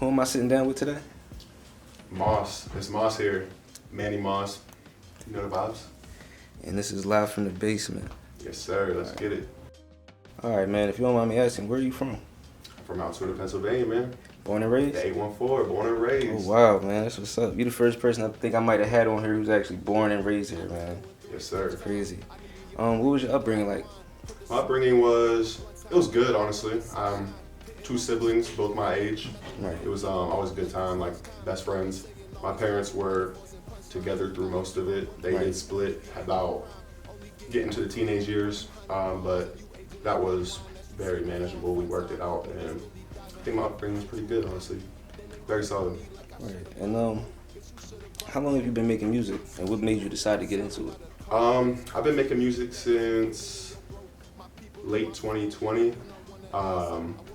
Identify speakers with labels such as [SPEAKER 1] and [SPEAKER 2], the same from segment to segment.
[SPEAKER 1] Who am I sitting down with today?
[SPEAKER 2] Moss. It's Moss here. Manny Moss. You know the vibes?
[SPEAKER 1] And this is live from the basement.
[SPEAKER 2] Yes, sir. Let's get it.
[SPEAKER 1] All right, man. If you don't mind me asking, where are you from?
[SPEAKER 2] From Altoona, Pennsylvania, man.
[SPEAKER 1] Born and raised?
[SPEAKER 2] The 814, born and raised.
[SPEAKER 1] Oh, wow, man. That's what's up. You're the first person I think I might have had on here who's actually born and raised here, man.
[SPEAKER 2] Yes, sir.
[SPEAKER 1] That's crazy. What was your upbringing like?
[SPEAKER 2] My upbringing was good, honestly. Two siblings, both my age.
[SPEAKER 1] Right.
[SPEAKER 2] It was always a good time, like best friends. My parents were together through most of it. They
[SPEAKER 1] Right.
[SPEAKER 2] did split about getting to the teenage years, but that was very manageable. We worked it out, and I think my upbringing was pretty good, honestly. Very solid.
[SPEAKER 1] Right. And how long have you been making music, and what made you decide to get into it?
[SPEAKER 2] I've been making music since late 2020,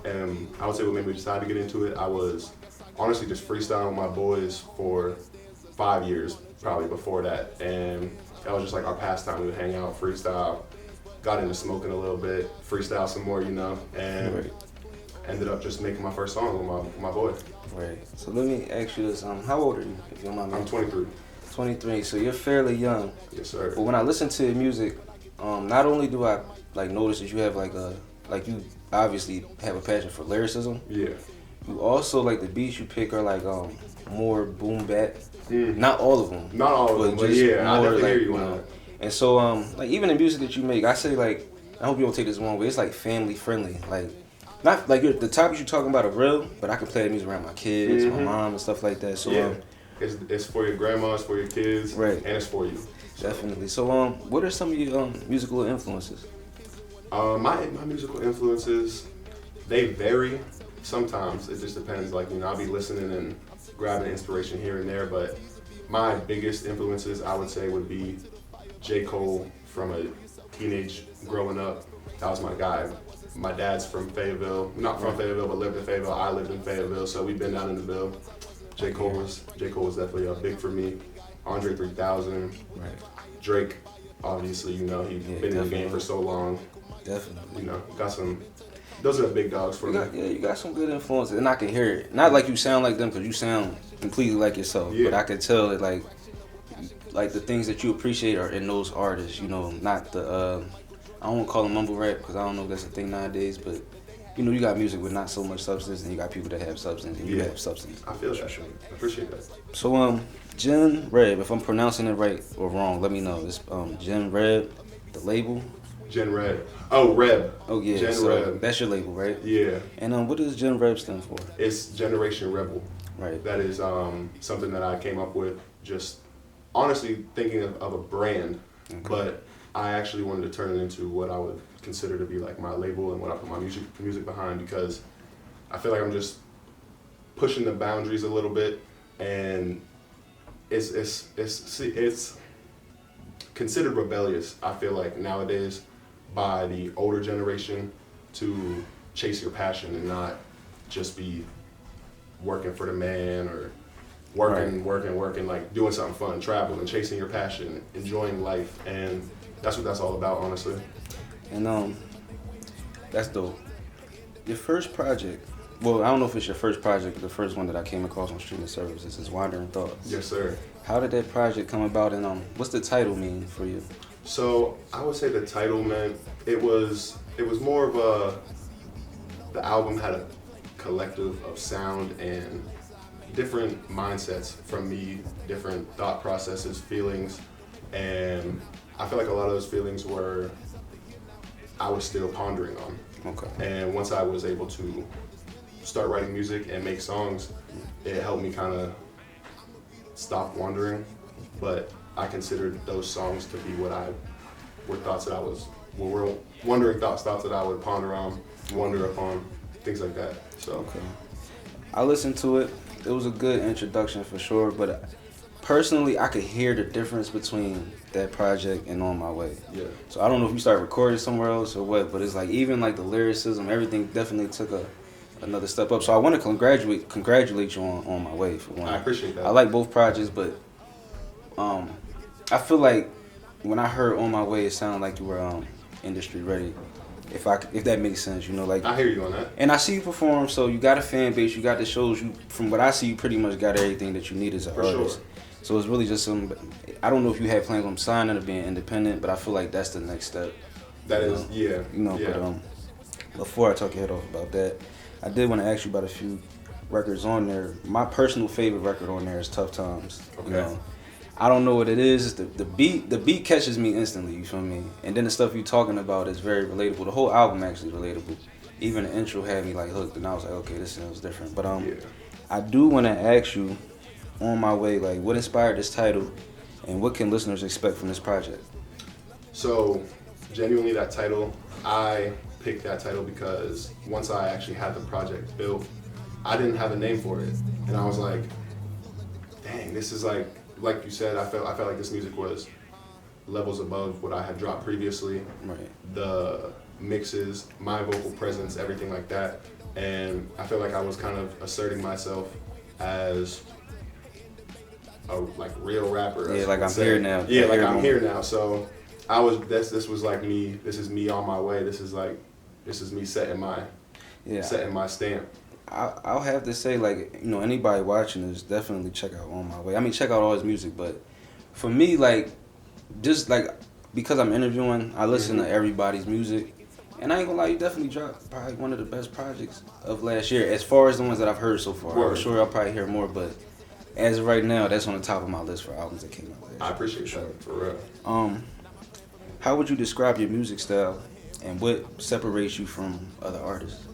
[SPEAKER 2] and I would say what made me decide to get into it, I was honestly just freestyling with my boys for 5 years, probably before that, and that was just like our pastime. We would hang out, freestyle, got into smoking a little bit, freestyle some more, and
[SPEAKER 1] Right.
[SPEAKER 2] ended up just making my first song with my boy.
[SPEAKER 1] Right. So let me ask you this. How old are you, if you don't mind me?
[SPEAKER 2] I'm 23.
[SPEAKER 1] 23, so you're fairly young.
[SPEAKER 2] Yes, sir.
[SPEAKER 1] But when I listen to your music, not only do I notice that you have you obviously have a passion for lyricism.
[SPEAKER 2] Yeah.
[SPEAKER 1] You also the beats you pick are more boom bap.
[SPEAKER 2] Mm.
[SPEAKER 1] Not all of them.
[SPEAKER 2] Not all of them, but
[SPEAKER 1] just
[SPEAKER 2] yeah, I
[SPEAKER 1] more,
[SPEAKER 2] definitely hear you on that.
[SPEAKER 1] And so even the music that you make, I say I hope you don't take this wrong way. It's family friendly. Not the topics you're talking about are real, but I can play the music around my kids, my mom, and stuff like that. So
[SPEAKER 2] yeah. It's for your grandma, it's for your kids,
[SPEAKER 1] right.
[SPEAKER 2] And it's for you.
[SPEAKER 1] Definitely. So what are some of your musical influences?
[SPEAKER 2] My musical influences, they vary. Sometimes it just depends. I'll be listening and grabbing inspiration here and there, but my biggest influences I would say would be J. Cole. From a teenage growing up, that was my guy. My dad's from Fayetteville, not from Fayetteville, but lived in Fayetteville. I lived in Fayetteville, so we've been down in the Ville. J. Cole was definitely big for me. Andre 3000,
[SPEAKER 1] Right.
[SPEAKER 2] Drake, obviously, he's been in the game for so long.
[SPEAKER 1] Definitely.
[SPEAKER 2] Got some. Those are the big dogs for me.
[SPEAKER 1] You got some good influences, and I can hear it. Not like you sound like them, because you sound completely like yourself.
[SPEAKER 2] Yeah.
[SPEAKER 1] But I can tell that the things that you appreciate are in those artists. Not the I don't want to call them mumble rap, because I don't know if that's a thing nowadays. But you got music with not so much substance, and you got people that have substance, and you have substance.
[SPEAKER 2] I feel that. I appreciate that.
[SPEAKER 1] So Gen Reb, if I'm pronouncing it right or wrong, let me know. It's Gen Reb, the label.
[SPEAKER 2] Gen Reb. Oh, Reb.
[SPEAKER 1] Oh yeah,
[SPEAKER 2] Gen
[SPEAKER 1] so
[SPEAKER 2] Reb.
[SPEAKER 1] that's your label, right?
[SPEAKER 2] Yeah.
[SPEAKER 1] And what does Gen Reb stand for?
[SPEAKER 2] It's Generation Rebel.
[SPEAKER 1] Right.
[SPEAKER 2] That is something that I came up with just honestly thinking of a brand, but I actually wanted to turn it into what I would consider to be my label and what I put my music behind, because I feel like I'm just pushing the boundaries a little bit, and it's considered rebellious, I feel like, nowadays by the older generation to chase your passion and not just be working for the man or working, doing something fun, traveling, chasing your passion, enjoying life, and that's what that's all about, honestly.
[SPEAKER 1] And that's dope. Your first project, well, I don't know if it's your first project, but the first one that I came across on Streaming Services is Wandering Thoughts.
[SPEAKER 2] Yes, sir.
[SPEAKER 1] How did that project come about, and what's the title mean for you?
[SPEAKER 2] So I would say the title meant it was more of the album had a collective of sound and different mindsets from me, different thought processes, feelings, and I feel like a lot of those feelings I was still pondering on.
[SPEAKER 1] Okay.
[SPEAKER 2] And once I was able to start writing music and make songs, it helped me kind of stop wandering. But I considered those songs to be were wandering thoughts that I would ponder on, wonder upon, things like that. So.
[SPEAKER 1] Okay. I listened to it. It was a good introduction for sure, but personally, I could hear the difference between that project and On My Way.
[SPEAKER 2] Yeah.
[SPEAKER 1] So I don't know if you started recording somewhere else or what, but it's even the lyricism, everything definitely took another step up. So I want to congratulate you on My Way for one.
[SPEAKER 2] I appreciate that.
[SPEAKER 1] I like both projects, but I feel like when I heard On My Way, it sounded like you were industry ready. If that makes sense, you know, like.
[SPEAKER 2] I hear you on that.
[SPEAKER 1] And I see you perform, so you got a fan base, you got the shows. You, from what I see, you pretty much got everything that you need as an artist.
[SPEAKER 2] Sure.
[SPEAKER 1] So it's really just some. I don't know if you have plans on signing or being independent, but I feel like that's the next step.
[SPEAKER 2] That is, yeah.
[SPEAKER 1] You know,
[SPEAKER 2] yeah.
[SPEAKER 1] but before I talk your head off about that, I did want to ask you about a few records on there. My personal favorite record on there is Tough Times.
[SPEAKER 2] Okay.
[SPEAKER 1] You know, I don't know what it is. The beat. The beat catches me instantly. You feel me? And then the stuff you're talking about is very relatable. The whole album actually relatable. Even the intro had me like hooked, and I was like, okay, this sounds different. But
[SPEAKER 2] Yeah.
[SPEAKER 1] I do want to ask you, On My Way, like, what inspired this title, and what can listeners expect from this project?
[SPEAKER 2] So, genuinely, that title, I picked that title because once I actually had the project built, I didn't have a name for it, and I was like, dang, this is like you said, I felt like this music was levels above what I had dropped previously.
[SPEAKER 1] Right.
[SPEAKER 2] The mixes, my vocal presence, everything like that, and I feel like I was kind of asserting myself as a like real rapper.
[SPEAKER 1] Yeah, like I'm here now.
[SPEAKER 2] Yeah, like I'm here now. So I was. This was like me. This is me on my way. This is me setting my stamp.
[SPEAKER 1] I'll have to say, like, you know, anybody watching this, definitely check out On My Way. I mean, check out all his music, but for me, like, just like, because I'm interviewing, I listen to everybody's music, and I ain't gonna lie, you definitely dropped probably one of the best projects of last year, as far as the ones that I've heard so far.
[SPEAKER 2] Word.
[SPEAKER 1] I'm sure I'll probably hear more, but as of right now, that's on the top of my list for albums that came out last year.
[SPEAKER 2] I appreciate that, for real.
[SPEAKER 1] How would you describe your music style, and what separates you from other artists?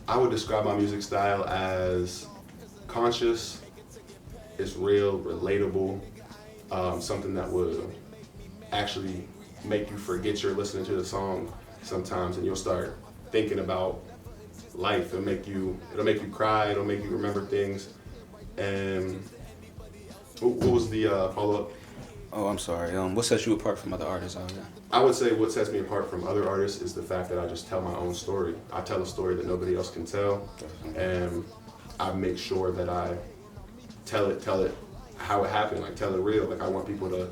[SPEAKER 2] I would describe my music style as conscious. It's real, relatable, something that would actually make you forget you're listening to the song sometimes, and you'll start thinking about life. It'll make you cry. It'll make you remember things. And what was the follow-up?
[SPEAKER 1] Oh, I'm sorry. What sets you apart from other artists out there?
[SPEAKER 2] I would say what sets me apart from other artists is the fact that I just tell my own story. I tell a story that nobody else can tell, and I make sure that I tell it how it happened, like tell it real. Like I want people to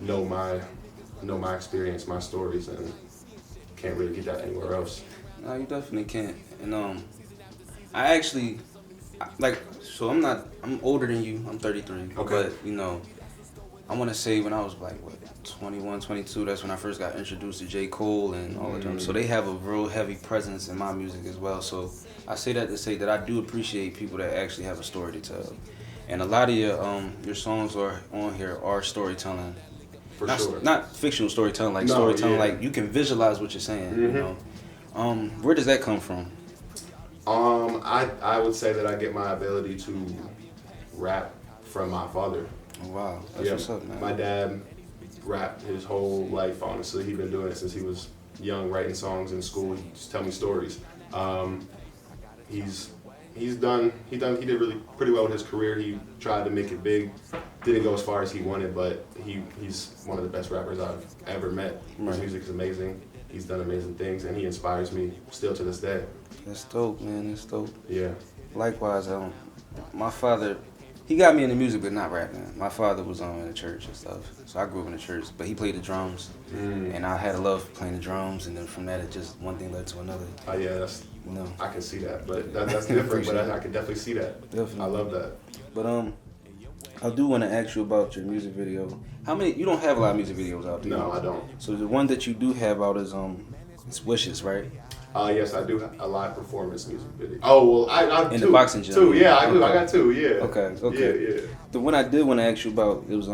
[SPEAKER 2] know my experience, my stories, and can't really get that anywhere else.
[SPEAKER 1] No, you definitely can't. And I actually so I'm older than you. I'm 33.
[SPEAKER 2] Okay.
[SPEAKER 1] But you know, I want to say when I was like 21, 22, that's when I first got introduced to J. Cole and all of them. So they have a real heavy presence in my music as well. So I say that to say that I do appreciate people that actually have a story to tell. And a lot of your songs are on here are storytelling.
[SPEAKER 2] For
[SPEAKER 1] not,
[SPEAKER 2] sure.
[SPEAKER 1] Not fictional storytelling, like
[SPEAKER 2] No,
[SPEAKER 1] storytelling,
[SPEAKER 2] yeah.
[SPEAKER 1] like you can visualize what you're saying. You know, where does that come from?
[SPEAKER 2] I would say that I get my ability to rap from my father.
[SPEAKER 1] Oh, wow, that's what's up, man.
[SPEAKER 2] My dad rapped his whole life. Honestly, he's been doing it since he was young, writing songs in school. He just tell me stories. He did really pretty well with his career. He tried to make it big. Didn't go as far as he wanted, but he's one of the best rappers I've ever met. His music is amazing. He's done amazing things, and he inspires me still to this day.
[SPEAKER 1] That's dope, man. That's dope.
[SPEAKER 2] Yeah.
[SPEAKER 1] Likewise, my father, he got me into music, but not rapping. My father was in the church and stuff, so I grew up in the church. But he played the drums, and I had a love for playing the drums, and then from that, it just one thing led to another.
[SPEAKER 2] Oh yeah, that's.
[SPEAKER 1] You know.
[SPEAKER 2] I can see that, but that's different. But I can definitely see that.
[SPEAKER 1] Definitely.
[SPEAKER 2] I love that.
[SPEAKER 1] But I do want to ask you about your music video. How many? You don't have a lot of music videos out there.
[SPEAKER 2] No, I don't.
[SPEAKER 1] So the one that you do have out is it's Wishes, right?
[SPEAKER 2] Yes, I do have a live performance music video. Oh well, I
[SPEAKER 1] in
[SPEAKER 2] two,
[SPEAKER 1] the boxing gym.
[SPEAKER 2] Two, yeah, I do.
[SPEAKER 1] Okay.
[SPEAKER 2] I got two, yeah.
[SPEAKER 1] Okay.
[SPEAKER 2] Yeah.
[SPEAKER 1] The one I did want to ask you about, it was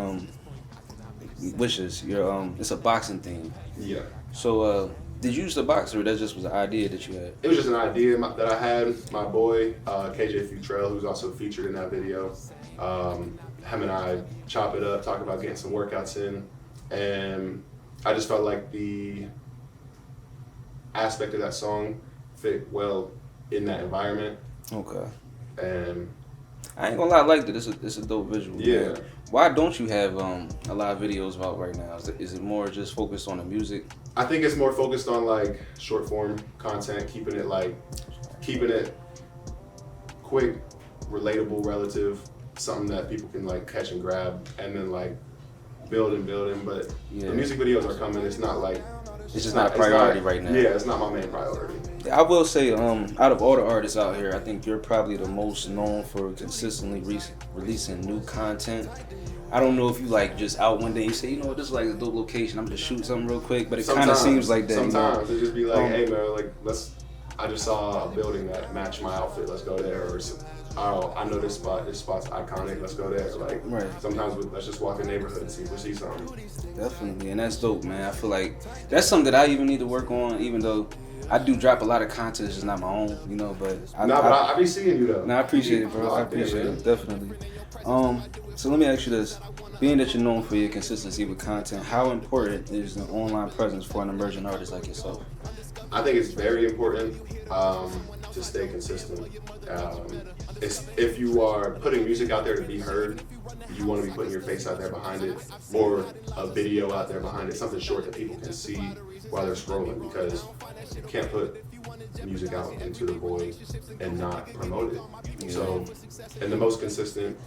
[SPEAKER 1] Wishes. It's a boxing theme.
[SPEAKER 2] Yeah.
[SPEAKER 1] So did you used to box, or that just was an idea that you had?
[SPEAKER 2] It was just an idea that I had. My boy KJ Futrell, who's also featured in that video, him and I chop it up, talk about getting some workouts in, and I just felt like the aspect of that song fit well in that environment.
[SPEAKER 1] Okay.
[SPEAKER 2] And
[SPEAKER 1] I ain't gonna lie, I liked it. It's a dope visual.
[SPEAKER 2] Yeah.
[SPEAKER 1] Man. Why don't you have a lot of videos out right now? Is it more just focused on the music?
[SPEAKER 2] I think it's more focused on like short form content, keeping it quick, relatable, relative, something that people can like catch and grab, and then like building. But the music videos are coming. It's not like
[SPEAKER 1] It's just not a priority right now.
[SPEAKER 2] Yeah, it's not my main priority.
[SPEAKER 1] I will say, out of all the artists out here, I think you're probably the most known for consistently releasing new content. I don't know if you like just out one day and you say, you know what, this is like a dope location, I'm just shoot something real quick, but it kind of seems like that.
[SPEAKER 2] Sometimes it just be like, hey man, like I just saw a building that matched my outfit, let's go there. Or oh, I know this spot's iconic, let's go there. Like sometimes let's just walk the neighborhood and see something.
[SPEAKER 1] Definitely, and that's dope, man. I feel like that's something that I even need to work on, even though I do drop a lot of content, it's just not my own, you know, but
[SPEAKER 2] I be seeing you though.
[SPEAKER 1] I appreciate it, bro. I appreciate it, definitely. So let me ask you this. Being that you're known for your consistency with content, how important is an online presence for an emerging artist like yourself?
[SPEAKER 2] I think it's very important to stay consistent. If you are putting music out there to be heard, you want to be putting your face out there behind it, or a video out there behind it, something short that people can see while they're scrolling, because you can't put music out into the void and not promote it. Yeah. So, and the most consistent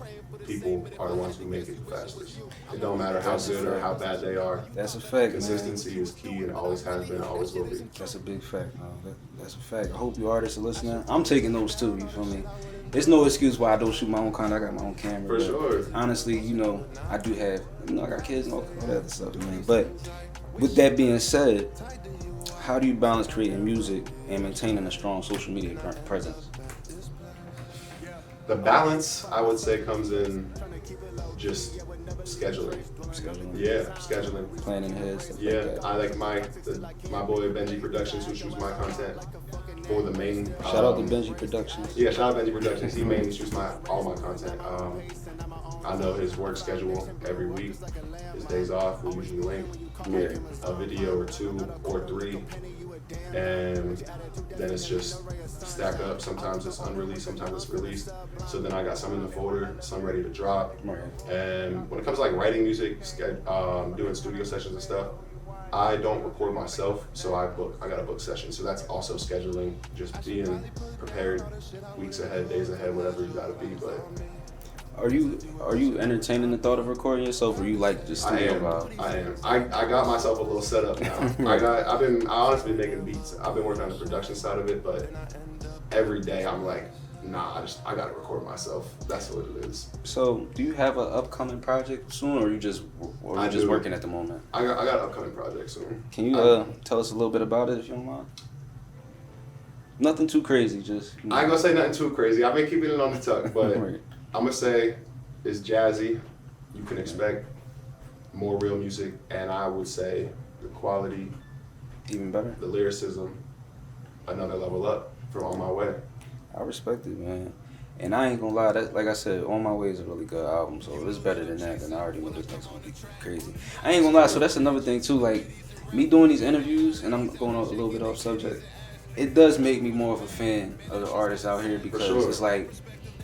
[SPEAKER 2] people are the ones who make it the fastest. It don't matter how good or how bad they are.
[SPEAKER 1] That's a fact.
[SPEAKER 2] Consistency is key, and always has been, always will be.
[SPEAKER 1] That's a big fact, man. That's a fact. I hope you artists are listening. I'm taking those too, you feel me? There's no excuse why I don't shoot my own content. I got my own camera.
[SPEAKER 2] For sure.
[SPEAKER 1] Honestly, you know, I do have, you know, I got kids and all that other stuff, man. But with that being said, how do you balance creating music and maintaining a strong social media presence?
[SPEAKER 2] The balance, I would say, comes in just scheduling. Yeah, scheduling.
[SPEAKER 1] Planning ahead. Stuff
[SPEAKER 2] yeah,
[SPEAKER 1] like that.
[SPEAKER 2] I like my boy Benji Productions, who shoots my content for the main.
[SPEAKER 1] Shout out to Benji Productions.
[SPEAKER 2] Yeah, shout out Benji Productions. He mainly shoots all my content. I know his work schedule every week. His days off, we usually link a video or 2 or 3, and then it's just stack up. Sometimes it's unreleased, sometimes it's released. So then I got some in the folder, some ready to drop. And when it comes to like writing music, doing studio sessions and stuff, I don't record myself, so I got a book session. So that's also scheduling, just being prepared weeks ahead, days ahead, whatever you gotta be. But
[SPEAKER 1] Are you entertaining the thought of recording yourself, or you like just studio vibe?
[SPEAKER 2] I am. I got myself a little setup now. I honestly been making beats. I've been working on the production side of it, but every day I'm like, nah, I gotta record myself. That's what it is.
[SPEAKER 1] So, do you have an upcoming project soon, or are you just working at the moment?
[SPEAKER 2] I got an upcoming project soon.
[SPEAKER 1] Can you tell us a little bit about it, if you don't mind? Nothing too crazy, just. You know.
[SPEAKER 2] I ain't gonna say nothing too crazy. I've been keeping it on the tuck, but I'm gonna say it's jazzy. You can expect more real music, and I would say the quality,
[SPEAKER 1] even better,
[SPEAKER 2] the lyricism, another level up from On My Way.
[SPEAKER 1] I respect it, man. And I ain't gonna lie, that, like I said, On My Way is a really good album, so if it's better than that, then I already know this next one be crazy. I ain't gonna lie, so that's another thing too, like, me doing these interviews, and I'm going a little bit off subject, it does make me more of a fan of the artists out here, because it's like,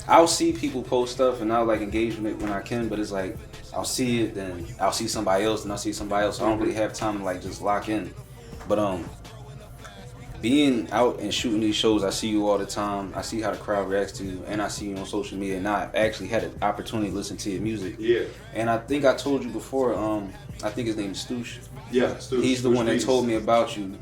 [SPEAKER 1] I'll see people post stuff and I'll like engage with it when I can, but it's like, I'll see it, then I'll see somebody else, and I'll see somebody else, so I don't really have time to like just lock in. But being out and shooting these shows, I see you all the time. I see how the crowd reacts to you, and I see you on social media. And I actually had an opportunity to listen to your music.
[SPEAKER 2] Yeah.
[SPEAKER 1] And I think I told you before. I think his name is Stoosh.
[SPEAKER 2] Yeah, Stoosh.
[SPEAKER 1] He's the one that told me about you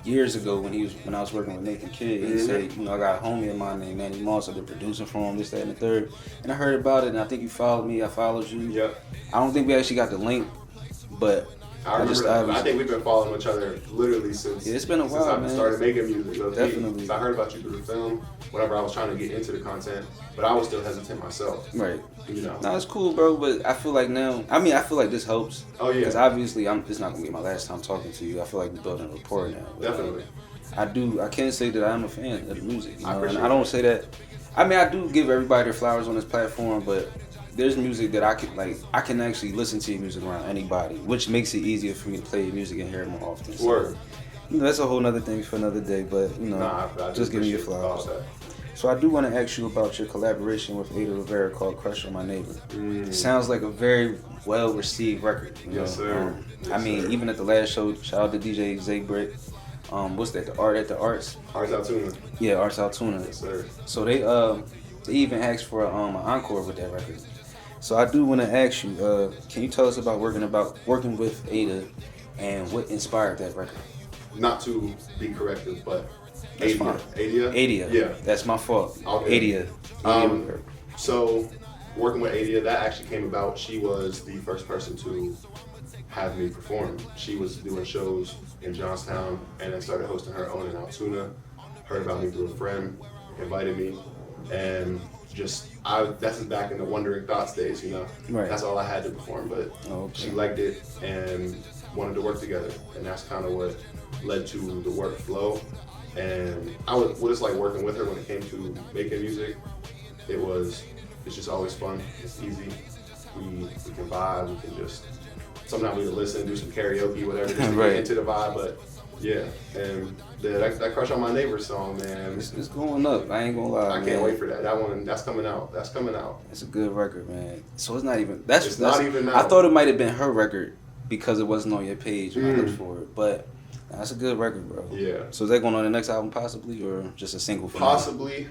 [SPEAKER 1] years ago when I was working with Nathan Kidd. He said, you know, I got a homie of mine named Manny. I've been producing for him, this, that, and the third. And I heard about it, and I think you followed me. I followed you.
[SPEAKER 2] Yeah.
[SPEAKER 1] I don't think we actually got the link, but.
[SPEAKER 2] I think we've been following each other literally since.
[SPEAKER 1] Yeah, it's been a while,
[SPEAKER 2] I started making music.
[SPEAKER 1] Definitely.
[SPEAKER 2] I heard about you through the film. Whenever I was trying to get into the content, but I was still hesitant myself.
[SPEAKER 1] Right.
[SPEAKER 2] You know.
[SPEAKER 1] No, it's cool, bro. But I feel like now. I mean, I feel like this helps.
[SPEAKER 2] Oh yeah.
[SPEAKER 1] Because obviously, it's not gonna be my last time talking to you. I feel like we're building a rapport now.
[SPEAKER 2] Definitely.
[SPEAKER 1] I can't say that I'm a fan of the music. You know?
[SPEAKER 2] I
[SPEAKER 1] don't say that. I mean, I do give everybody their flowers on this platform, but there's music that I can actually listen to your music around anybody, which makes it easier for me to play your music and hear it more often.
[SPEAKER 2] Word.
[SPEAKER 1] You know, that's a whole nother thing for another day, but you know,
[SPEAKER 2] I
[SPEAKER 1] just giving you flowers. So I do want to ask you about your collaboration with Ada Rivera called "Crush on My Neighbor." Sounds like a very well received record.
[SPEAKER 2] Yes, sir.
[SPEAKER 1] I mean, even at the last show, shout out to DJ Zay Brick. What's that? The Art at the Arts.
[SPEAKER 2] Arts Altoona.
[SPEAKER 1] Yeah, Arts Altoona.
[SPEAKER 2] Yes, sir.
[SPEAKER 1] So they even asked for an encore with that record. So I do want to ask you, can you tell us about working with Ada, And what inspired that record?
[SPEAKER 2] Not to be corrective, but
[SPEAKER 1] That's
[SPEAKER 2] Adia.
[SPEAKER 1] fine.
[SPEAKER 2] Adia?
[SPEAKER 1] Adia.
[SPEAKER 2] Yeah.
[SPEAKER 1] That's my fault.
[SPEAKER 2] Okay.
[SPEAKER 1] Adia.
[SPEAKER 2] So working with Adia, that actually came about. She was the first person to have me perform. She was doing shows in Johnstown and then started hosting her own in Altoona. Heard about me through a friend, invited me, and that's back in the Wondering Thoughts days, you know.
[SPEAKER 1] Right.
[SPEAKER 2] That's all I had to perform, but she liked it and wanted to work together, and that's kind of what led to the workflow. And what it's like working with her when it came to making music. It's just always fun. It's easy. We can vibe. We can just sometimes we can listen, do some karaoke, whatever, just to get into the vibe. But yeah, and that Crush on My Neighbor song, man,
[SPEAKER 1] it's going up. I ain't gonna lie.
[SPEAKER 2] I can't wait for that. That one, that's coming out. That's coming out.
[SPEAKER 1] It's a good record, man. So it's not even.
[SPEAKER 2] Not even now.
[SPEAKER 1] I thought it might have been her record because it wasn't on your page when I looked for it, but. That's a good record, bro.
[SPEAKER 2] Yeah.
[SPEAKER 1] So is that going on the next album possibly, or just a single?
[SPEAKER 2] Possibly.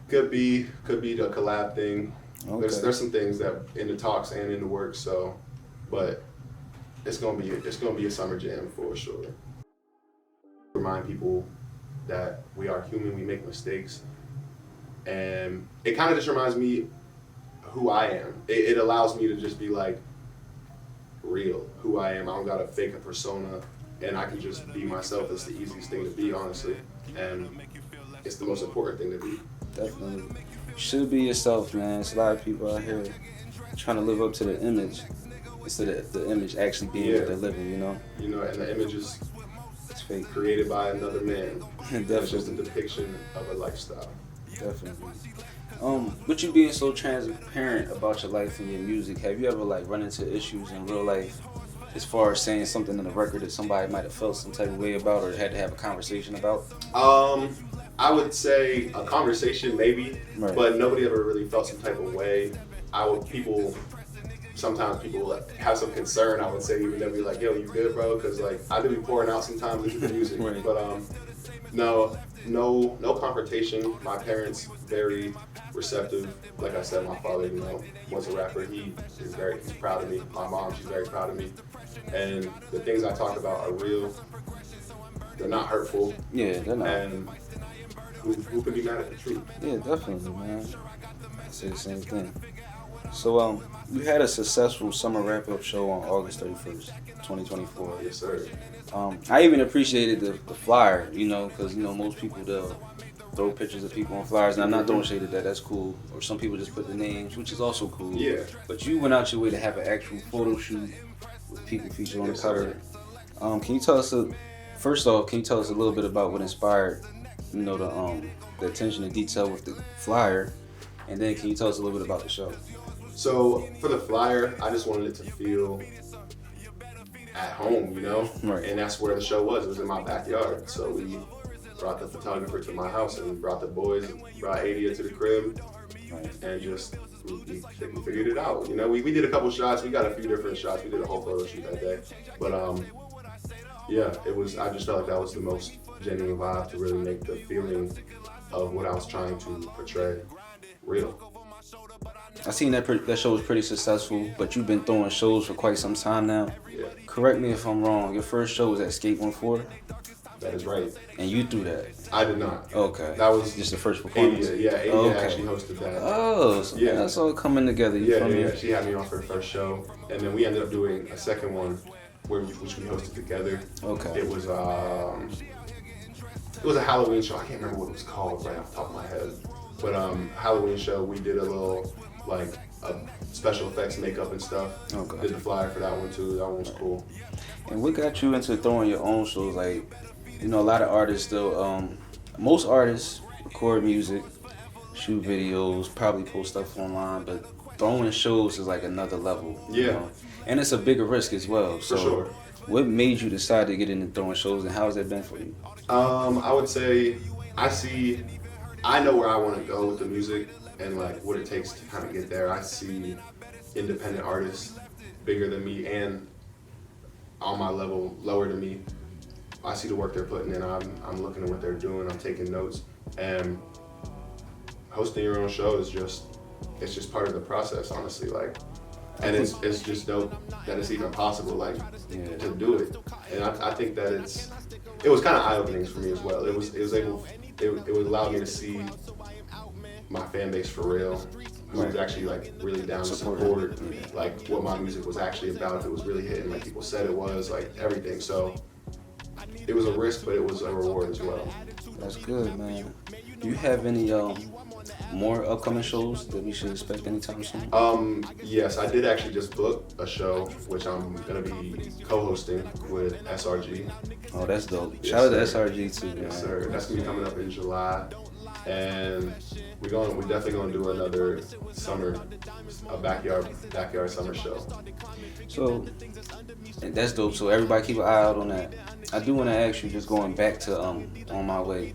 [SPEAKER 2] Could be the collab thing. Okay. There's some things that in the talks and in the works. So, but it's gonna be a summer jam for sure. Remind people that we are human. We make mistakes, and it kind of just reminds me who I am. It allows me to just be like real, who I am. I don't gotta fake a persona. And I can just be myself. It's the easiest thing to be, honestly. And it's the most important thing to be.
[SPEAKER 1] Definitely. You should be yourself, man. There's a lot of people out here trying to live up to the image instead of the image actually being what they're living, you know?
[SPEAKER 2] You know, and the image is
[SPEAKER 1] fake.
[SPEAKER 2] Created by another man.
[SPEAKER 1] Definitely.
[SPEAKER 2] It's just a depiction of a lifestyle.
[SPEAKER 1] Definitely. With you being so transparent about your life and your music, have you ever run into issues in real life as far as saying something on the record that somebody might have felt some type of way about or had to have a conversation about?
[SPEAKER 2] I would say a conversation maybe, but nobody ever really felt some type of way. Sometimes people have some concern, I would say, even they'll be like, yo, you good, bro? Because I do be pouring out sometimes into the music. But no confrontation. My parents, very receptive. Like I said, my father, was a rapper. He's proud of me. My mom, she's very proud of me. And the things I talk about are real. They're not hurtful.
[SPEAKER 1] Yeah, they're not.
[SPEAKER 2] And who could be mad at the truth?
[SPEAKER 1] Yeah, definitely, man. I say the same thing. So, you had a successful summer wrap-up show on August 31st, 2024.
[SPEAKER 2] Yes, sir.
[SPEAKER 1] I even appreciated the flyer, because, most people, they'll throw pictures of people on flyers, and I'm not throwing shade at that, that's cool. Or some people just put the names, which is also cool.
[SPEAKER 2] Yeah.
[SPEAKER 1] But you went out your way to have an actual photo shoot with people featured on the cover. Can you tell us, first off, a little bit about what inspired, the attention to detail with the flyer? And then can you tell us a little bit about the show?
[SPEAKER 2] So for the flyer, I just wanted it to feel at home,
[SPEAKER 1] Right.
[SPEAKER 2] And that's where the show was. It was in my backyard. So we brought the photographer to my house and brought the boys, brought Adia to the crib, and just we figured it out. We did a couple shots. We got a few different shots. We did a whole photo shoot that day. But yeah, it was. I just felt like that was the most genuine vibe to really make the feeling of what I was trying to portray real.
[SPEAKER 1] I seen that show was pretty successful, but you've been throwing shows for quite some time now.
[SPEAKER 2] Yeah.
[SPEAKER 1] Correct me if I'm wrong. Your first show was at Skate 14?
[SPEAKER 2] That is right.
[SPEAKER 1] And you threw that?
[SPEAKER 2] I did not.
[SPEAKER 1] Okay.
[SPEAKER 2] That was
[SPEAKER 1] just the first performance?
[SPEAKER 2] Adia actually hosted that.
[SPEAKER 1] Oh, so yeah. That's all coming together.
[SPEAKER 2] Yeah. She had me on for the first show, and then we ended up doing a second one, which we hosted together.
[SPEAKER 1] Okay.
[SPEAKER 2] It was a Halloween show. I can't remember what it was called right off the top of my head. But Halloween show, we did a little special effects makeup and stuff.
[SPEAKER 1] Okay.
[SPEAKER 2] Did the flyer for that one too. That one was cool.
[SPEAKER 1] And what got you into throwing your own shows? A lot of artists still, most artists record music, shoot videos, probably post stuff online, but throwing shows is another level.
[SPEAKER 2] Yeah.
[SPEAKER 1] And it's a bigger risk as well.
[SPEAKER 2] For sure.
[SPEAKER 1] What made you decide to get into throwing shows, and how has that been for you?
[SPEAKER 2] I would say I know where I want to go with the music and what it takes to kind of get there. I see independent artists bigger than me and on my level lower than me. I see the work they're putting in. I'm looking at what they're doing. I'm taking notes. And hosting your own show is just part of the process, honestly. And it's just dope that it's even possible, like, to do it. And I think that it was kind of eye-opening for me as well. It would allow me to see my fan base for real, who was actually like really down to support like what my music was actually about. If it was really hitting like people said it was, like everything. So it was a risk, but it was a reward as well.
[SPEAKER 1] That's good, man. Do you have any more upcoming shows that we should expect anytime soon?
[SPEAKER 2] Yes, I did actually just book a show which I'm gonna be co-hosting with SRG.
[SPEAKER 1] Oh, that's dope.
[SPEAKER 2] Yes,
[SPEAKER 1] Shout out to SRG too, man.
[SPEAKER 2] Yes, sir. That's gonna be coming up in July, and we're definitely gonna do another backyard summer show.
[SPEAKER 1] So that's dope. So everybody keep an eye out on that. I do want to ask you, just going back to On My Way.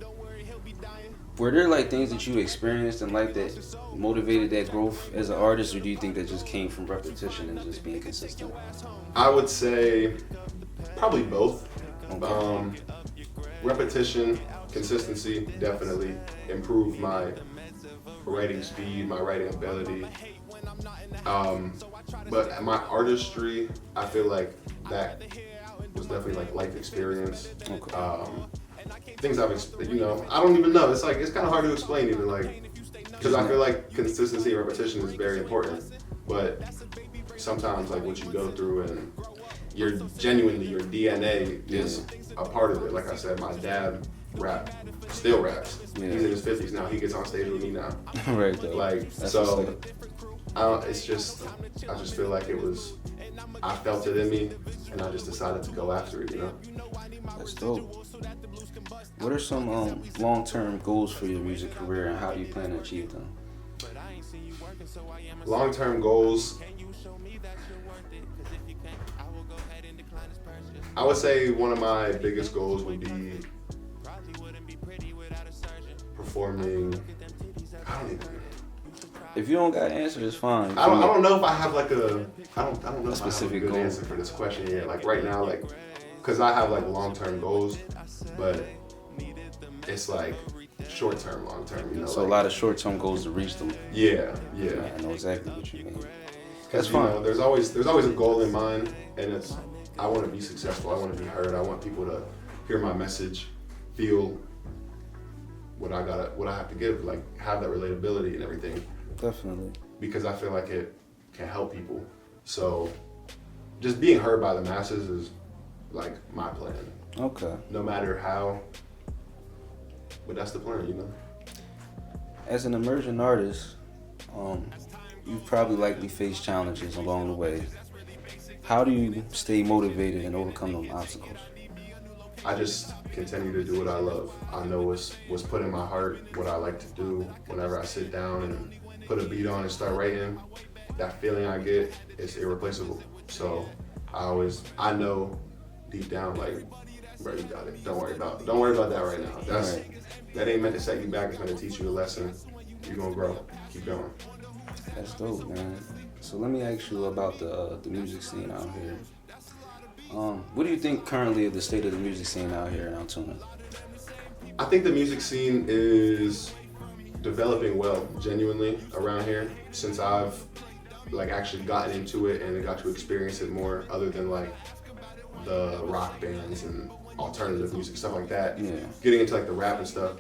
[SPEAKER 1] Were there like things that you experienced and like that motivated that growth as an artist, or do you think that just came from repetition and just being consistent?
[SPEAKER 2] I would say probably both.
[SPEAKER 1] Okay.
[SPEAKER 2] Repetition, consistency definitely improved my writing speed, my writing ability. But my artistry, I feel like that was definitely like life experience.
[SPEAKER 1] Okay.
[SPEAKER 2] Things I don't even know. It's kind of hard to explain even, like, because I feel like consistency and repetition is very important. But sometimes like what you go through and your DNA is a part of it. Like I said, my dad still raps.
[SPEAKER 1] Yeah.
[SPEAKER 2] He's in his 50s now. He gets on stage with me now.
[SPEAKER 1] Right though.
[SPEAKER 2] Like,
[SPEAKER 1] that's
[SPEAKER 2] so I just feel like I felt it in me, and I just decided to go after it,
[SPEAKER 1] That's dope. What are some long-term goals for your music career, and how do you plan to achieve them?
[SPEAKER 2] Long-term goals, I would say one of my biggest goals would be performing.
[SPEAKER 1] If you don't got an answer, it's fine.
[SPEAKER 2] I don't know if I have like I don't know if
[SPEAKER 1] specific
[SPEAKER 2] I have a good
[SPEAKER 1] goal
[SPEAKER 2] answer for this question yet. Like right now, like, cause I have like long-term goals, but it's like short-term, long-term.
[SPEAKER 1] So a lot of short-term goals to reach them.
[SPEAKER 2] Yeah.
[SPEAKER 1] I know exactly what you mean.
[SPEAKER 2] That's fine. There's always a goal in mind, and I want to be successful. I want to be heard. I want people to hear my message, feel what I have to give, like have that relatability and everything.
[SPEAKER 1] Definitely.
[SPEAKER 2] Because I feel like it can help people. So just being heard by the masses is like my plan.
[SPEAKER 1] Okay.
[SPEAKER 2] No matter how, but that's the plan,
[SPEAKER 1] As an emerging artist, you've probably likely faced challenges along the way. How do you stay motivated and overcome those obstacles?
[SPEAKER 2] I just continue to do what I love. I know what's put in my heart, what I like to do. Whenever I sit down and put a beat on and start writing, that feeling I get is irreplaceable. So I know deep down, like, bro, you got it. Don't worry about that right now. That ain't meant to set you back. It's meant to teach you a lesson. You're gonna grow. Keep going.
[SPEAKER 1] That's dope, man. So let me ask you about the music scene out here. What do you think currently of the state of the music scene out here in Altoona?
[SPEAKER 2] I think the music scene is developing well, genuinely, around here, since I've like actually gotten into it and got to experience it more, other than like the rock bands and alternative music, stuff like that.
[SPEAKER 1] Yeah.
[SPEAKER 2] Getting into like the rap and stuff.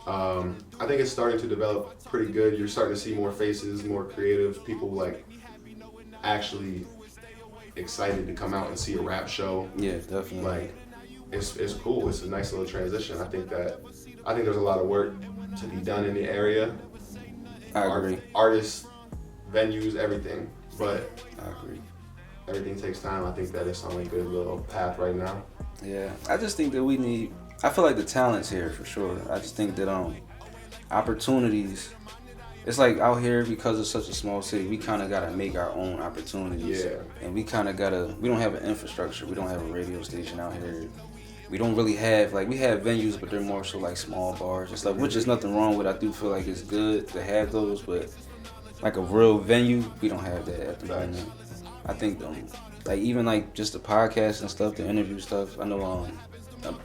[SPEAKER 2] I think it's starting to develop pretty good. You're starting to see more faces, more creative people, like actually excited to come out and see a rap show.
[SPEAKER 1] Yeah, definitely.
[SPEAKER 2] Like, it's cool. It's a nice little transition. I think there's a lot of work to be done in the area.
[SPEAKER 1] I agree.
[SPEAKER 2] Artists, venues, everything. But
[SPEAKER 1] I agree.
[SPEAKER 2] Everything takes time. I think that it's on a good little path right now.
[SPEAKER 1] Yeah, I just think that I feel like the talent's here for sure. I just think that opportunities, it's like out here, because it's such a small city, we kind of got to make our own opportunities.
[SPEAKER 2] Yeah.
[SPEAKER 1] And we don't have an infrastructure. We don't have a radio station out here. We don't really have, we have venues, but they're more so like small bars and stuff, which is nothing wrong with. I do feel like it's good to have those, but like a real venue, we don't have that at the moment. I think even like just the podcast and stuff, the interview stuff. I know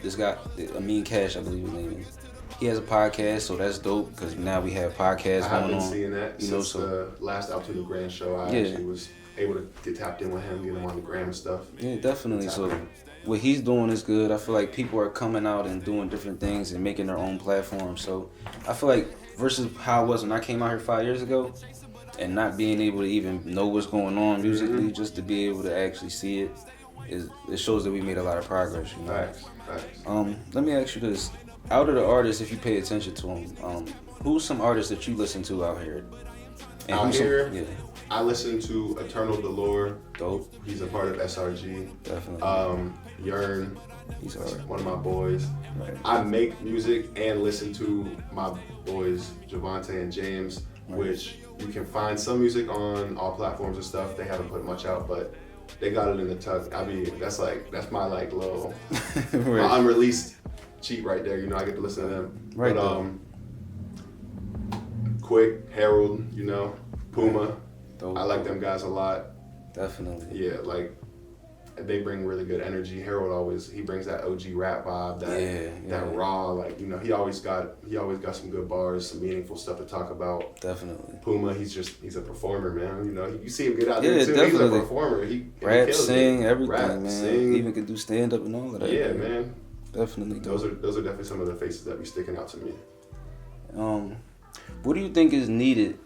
[SPEAKER 1] this guy, Amin Cash, I believe his name is. He has a podcast, so that's dope because now we have podcasts
[SPEAKER 2] I have
[SPEAKER 1] going
[SPEAKER 2] been
[SPEAKER 1] on.
[SPEAKER 2] seeing that since the last Out to the Grand show. I actually was able to get tapped in with him, get him on the gram and stuff.
[SPEAKER 1] Yeah, definitely. So what he's doing is good. I feel like people are coming out and doing different things and making their own platforms. So I feel like versus how it was when I came out here 5 years ago and not being able to even know what's going on musically, just to be able to actually see it, it shows that we made a lot of progress. You know.
[SPEAKER 2] Facts.
[SPEAKER 1] Let me ask you this: out of the artists, if you pay attention to them, who's some artists that you listen to out here? And
[SPEAKER 2] Out here,
[SPEAKER 1] yeah.
[SPEAKER 2] I listen to Eternal Delore.
[SPEAKER 1] Dope.
[SPEAKER 2] He's a part of SRG.
[SPEAKER 1] Definitely.
[SPEAKER 2] Yearn.
[SPEAKER 1] He's hard.
[SPEAKER 2] One of my boys.
[SPEAKER 1] Right.
[SPEAKER 2] I make music and listen to my boys Javante and James, which you can find some music on all platforms and stuff. They haven't put much out, but they got it in the tuck. I mean, that's my like little my unreleased cheat right there. You know, I get to listen to them.
[SPEAKER 1] Right.
[SPEAKER 2] But Quick, Harold, you know, Puma.
[SPEAKER 1] Dope.
[SPEAKER 2] I like them guys a lot.
[SPEAKER 1] Definitely.
[SPEAKER 2] Yeah, like they bring really good energy. Harold he brings that OG rap vibe, that raw, like, you know, he always got some good bars, some meaningful stuff to talk about.
[SPEAKER 1] Definitely.
[SPEAKER 2] Puma, he's a performer, man. You know, you see him get out there too.
[SPEAKER 1] Definitely.
[SPEAKER 2] He's a performer. He
[SPEAKER 1] rap, sing, everything,
[SPEAKER 2] rap,
[SPEAKER 1] man.
[SPEAKER 2] sing.
[SPEAKER 1] He even could do stand up and all of that.
[SPEAKER 2] Yeah, man.
[SPEAKER 1] Definitely.
[SPEAKER 2] Those are definitely some of the faces that be sticking out to me.
[SPEAKER 1] What do you think is needed?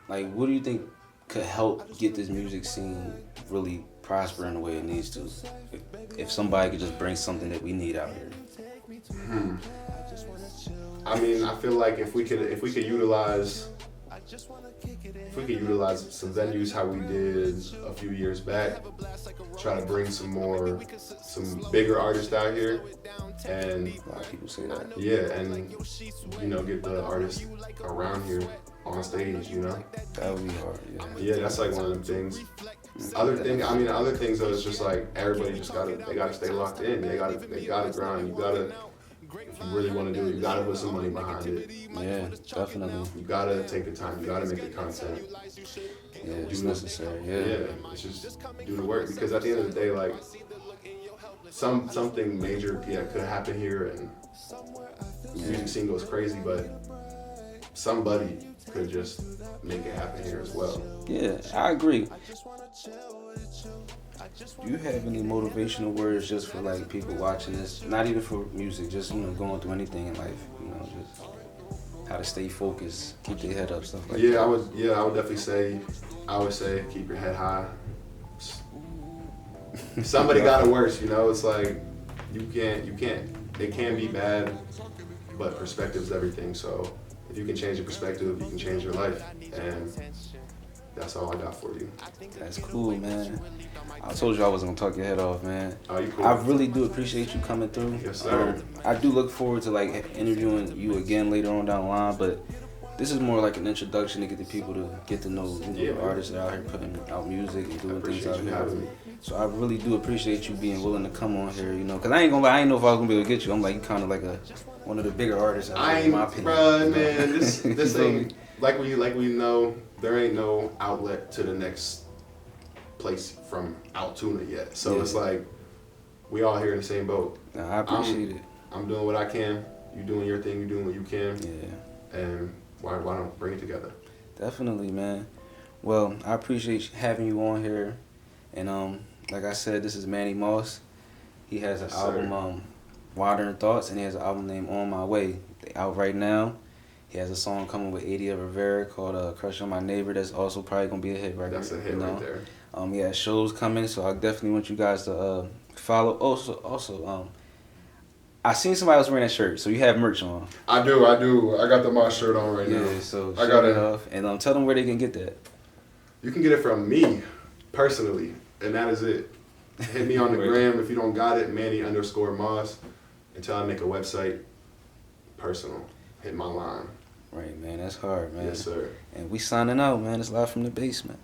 [SPEAKER 1] Like, what do you think could help get this music scene really prosper in the way it needs to? If somebody could just bring something that we need out here.
[SPEAKER 2] I mean, I feel like if we could utilize some venues how we did a few years back, try to bring some bigger artists out here, and
[SPEAKER 1] A lot of people say that.
[SPEAKER 2] yeah, and you know, get the artists around here on stage, you know.
[SPEAKER 1] That would be hard.
[SPEAKER 2] Yeah, that's like one of them things. Other things though, is just like everybody gotta stay locked in. They gotta grind. If you really want to do it, you gotta put some money behind it.
[SPEAKER 1] Yeah, definitely.
[SPEAKER 2] You gotta take the time. You gotta make the content.
[SPEAKER 1] Yeah, it's necessary. Yeah.
[SPEAKER 2] It's just do the work, because at the end of the day, like something major could happen here and the music scene goes crazy, but somebody could just make it happen here as well.
[SPEAKER 1] Yeah, I agree. Do you have any motivational words just for like people watching this? Not even for music, just, you know, going through anything in life. You know, just how to stay focused, keep their head up, stuff like that.
[SPEAKER 2] I would definitely say, keep your head high. Somebody got it worse, you know. It's like you can't. It can be bad, but perspective's everything. So if you can change your perspective, you can change your life, and that's all I got for you.
[SPEAKER 1] That's cool, man. I told you I wasn't gonna talk your head off, man.
[SPEAKER 2] Oh, you cool.
[SPEAKER 1] I really do appreciate you coming through.
[SPEAKER 2] Yes, sir.
[SPEAKER 1] I do look forward to like interviewing you again later on down the line, but this is more like an introduction to get the people to get to know, you know, the artists that are out here putting out music and doing things out here. So I really do appreciate you being willing to come on here, you know, because I ain't gonna lie, I ain't know if I was gonna be able to get you. I'm like, you kind of like one of the bigger artists out here, in my opinion.
[SPEAKER 2] Bruh, man, this ain't like we know. There ain't no outlet to the next place from Altoona yet. So it's like we all here in the same boat.
[SPEAKER 1] Nah, I appreciate it.
[SPEAKER 2] I'm doing what I can. You doing your thing. You doing what you can.
[SPEAKER 1] Yeah.
[SPEAKER 2] And why don't bring it together?
[SPEAKER 1] Definitely, man. Well, I appreciate having you on here. And like I said, this is Manny Moss. He has an album, Modern Thoughts, and he has an album named On My Way. They out right now. He has a song coming with Adia Rivera called Crush on My Neighbor. That's also probably going to be a hit right there.
[SPEAKER 2] That's a hit right there.
[SPEAKER 1] He has shows coming, so I definitely want you guys to follow. Also, I seen somebody else wearing that shirt, so you have merch on.
[SPEAKER 2] I do. I got the Moss shirt on right now.
[SPEAKER 1] Yeah, so
[SPEAKER 2] I got it
[SPEAKER 1] off. And tell them where they can get that.
[SPEAKER 2] You can get it from me, personally, and that is it. Hit me on the gram if you don't got it, Manny_Moss, until I make a website, personal. Hit my line.
[SPEAKER 1] Right, man. That's hard, man.
[SPEAKER 2] Yes, sir.
[SPEAKER 1] And we signing out, man. It's live from the basement.